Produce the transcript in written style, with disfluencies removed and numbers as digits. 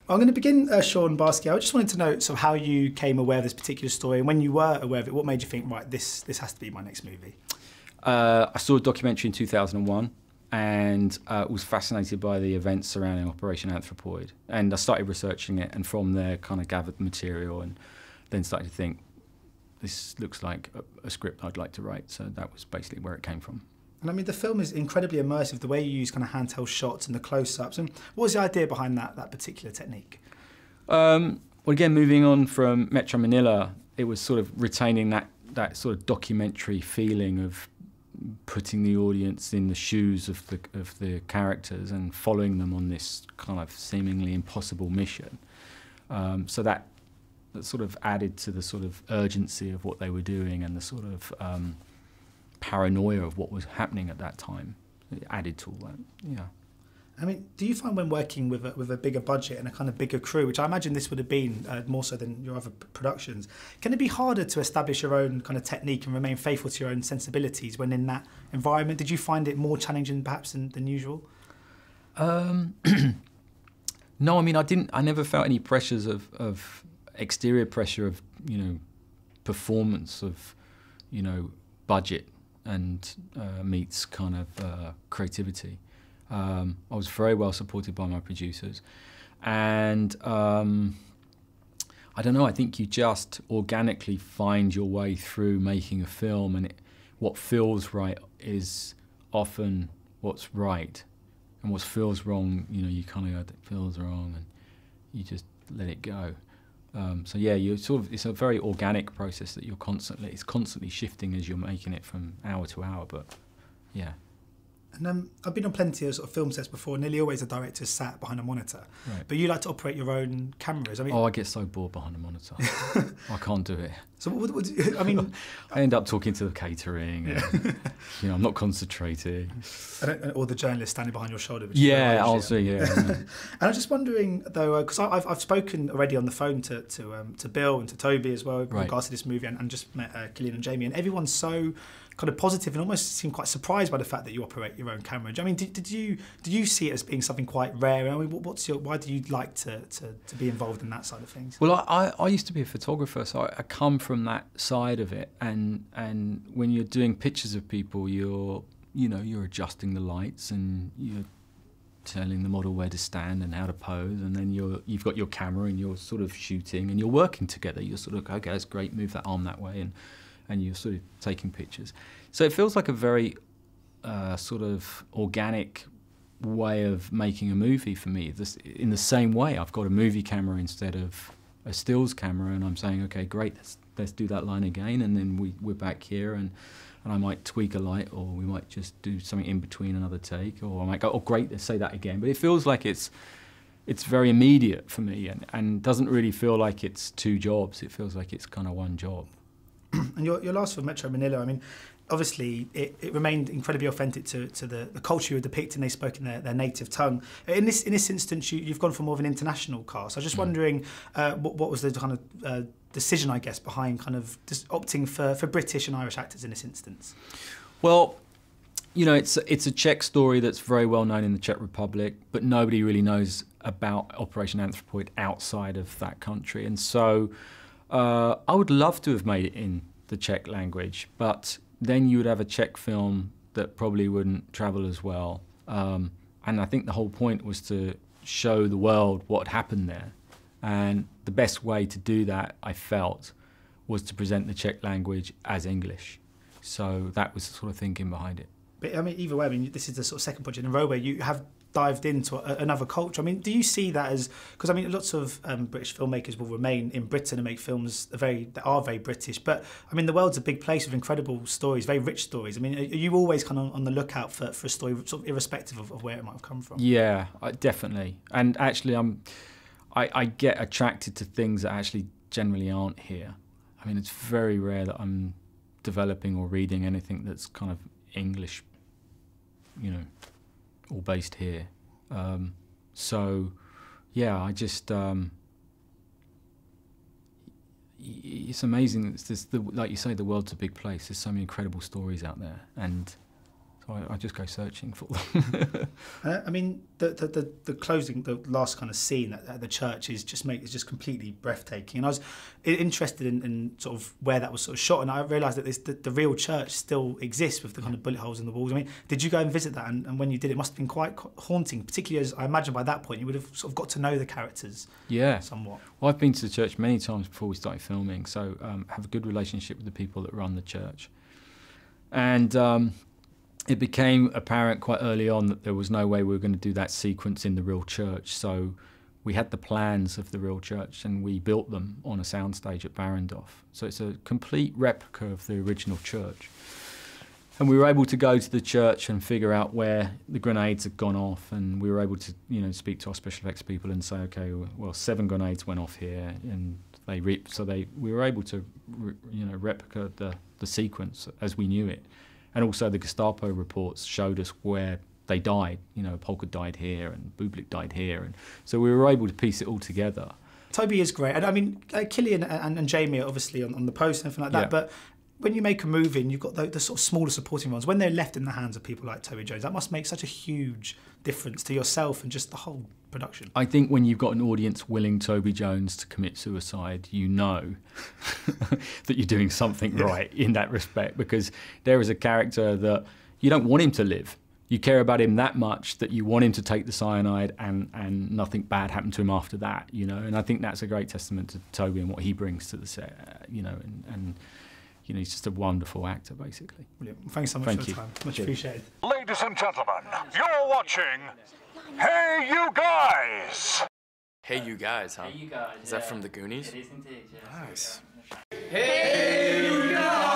I'm going to begin, Sean Barsky. I just wanted to know sort of how you came aware of this particular story, and when you were aware of it, what made you think, right, this has to be my next movie? I saw a documentary in 2001 and was fascinated by the events surrounding Operation Anthropoid. And I started researching it, and from there kind of gathered material and then started to think, this looks like a script I'd like to write. So that was basically where it came from. And I mean, the film is incredibly immersive, the way you use kind of handheld shots and the close-ups. And what was the idea behind that particular technique? Well, again, moving on from Metro Manila, it was sort of retaining that sort of documentary feeling of putting the audience in the shoes of the characters and following them on this kind of seemingly impossible mission. So that sort of added to the sort of urgency of what they were doing and the sort of paranoia of what was happening at that time. It added to all that, yeah. I mean, do you find when working with a bigger budget and a kind of bigger crew, which I imagine this would have been more so than your other productions, can it be harder to establish your own kind of technique and remain faithful to your own sensibilities when in that environment? Did you find it more challenging perhaps than usual? No, I mean, I never felt any pressures of exterior pressure of, you know, performance of, you know, budget and meets kind of creativity. I was very well supported by my producers, and I don't know, I think you just organically find your way through making a film, and what feels right is often what's right, and what feels wrong, you know, you kind of go, it feels wrong, and you just let it go. So yeah, you sort of, it's a very organic process that it's constantly shifting as you're making it from hour to hour, but yeah. And I've been on plenty of sort of film sets before. Nearly always a director's sat behind a monitor. Right. But you like to operate your own cameras. I mean, I get so bored behind a monitor. I can't do it. So what I mean, I end up talking to the catering. Yeah. And, you know, I'm not concentrating. Or the journalist standing behind your shoulder. Yeah, I'll see. Yeah. And I'm just wondering though, because I've spoken already on the phone to Bill and to Toby as well in regards to this movie, and just met Cillian and Jamie, and everyone's so kind of positive and almost seem quite surprised by the fact that you operate your own camera. I mean, did you see it as being something quite rare? I mean, why do you like to be involved in that side of things? Well, I used to be a photographer, so I come from that side of it. And when you're doing pictures of people, you're adjusting the lights and you're telling the model where to stand and how to pose, and then you've got your camera and you're sort of shooting and you're working together. You're sort of, okay, that's great, move that arm that way, and you're sort of taking pictures. So it feels like a very sort of organic way of making a movie for me. In the same way, I've got a movie camera instead of a stills camera, and I'm saying, okay, great, let's do that line again, and then we're back here, and I might tweak a light, or we might just do something in between another take, or I might go, oh great, let's say that again. But it feels like it's very immediate for me, and doesn't really feel like it's two jobs. It feels like it's kind of one job. And your last film, Metro Manila, I mean, obviously it remained incredibly authentic to the culture you were depicting. They spoke in their native tongue. In this instance, you've gone for more of an international cast. I was just wondering what was the kind of decision, I guess, behind kind of just opting for British and Irish actors in this instance? Well, you know, it's a Czech story that's very well known in the Czech Republic, but nobody really knows about Operation Anthropoid outside of that country, and so I would love to have made it in the Czech language, but then you would have a Czech film that probably wouldn't travel as well. And I think the whole point was to show the world what happened there. And the best way to do that, I felt, was to present the Czech language as English. So that was the sort of thinking behind it. But I mean, either way, I mean, this is the sort of second project in a row where you have dived into another culture. I mean, do you see that as, because I mean, lots of British filmmakers will remain in Britain and make films that are very British, but I mean, the world's a big place with incredible stories, very rich stories. I mean, are you always kind of on the lookout for a story, sort of irrespective of where it might have come from? Yeah, definitely. And actually, I get attracted to things that actually generally aren't here. I mean, it's very rare that I'm developing or reading anything that's kind of English, you know, all based here. So, yeah, I just, it's amazing. It's just like you say, the world's a big place. There's so many incredible stories out there. And So I just go searching for them. I mean, the closing, the last kind of scene at the church is just completely breathtaking. And I was interested in sort of where that was sort of shot, and I realised that the real church still exists with the kind of bullet holes in the walls. I mean, did you go and visit that? And when you did, it must have been quite haunting, particularly as I imagine by that point you would have sort of got to know the characters. Yeah. Somewhat. Well, I've been to the church many times before we started filming, so have a good relationship with the people that run the church. And it became apparent quite early on that there was no way we were going to do that sequence in the real church. So we had the plans of the real church and we built them on a soundstage at Barrendorf. So it's a complete replica of the original church. And we were able to go to the church and figure out where the grenades had gone off, and we were able to, speak to our special effects people and say, okay, well, 7 grenades went off here, and we were able to, replicate the sequence as we knew it. And also the Gestapo reports showed us where they died. Polka died here and Bublik died here. And so we were able to piece it all together. Toby is great. And I mean, Cillian and Jamie are obviously on the post and everything like that. Yeah. But when you make a movie and you've got the sort of smaller supporting roles, when they're left in the hands of people like Toby Jones, that must make such a huge difference to yourself and just the whole production. I think when you've got an audience willing Toby Jones to commit suicide, you know that you're doing something right in that respect, because there is a character that you don't want him to live. You care about him that much that you want him to take the cyanide and nothing bad happen to him after that, And I think that's a great testament to Toby and what he brings to the set, and he's just a wonderful actor, basically. Brilliant. Thanks so much for your time. Much appreciated. Ladies and gentlemen, you're watching Hey You Guys! Hey You Guys, huh? Hey You Guys. Is that from the Goonies? It is indeed, yeah. Nice. Hey You Guys!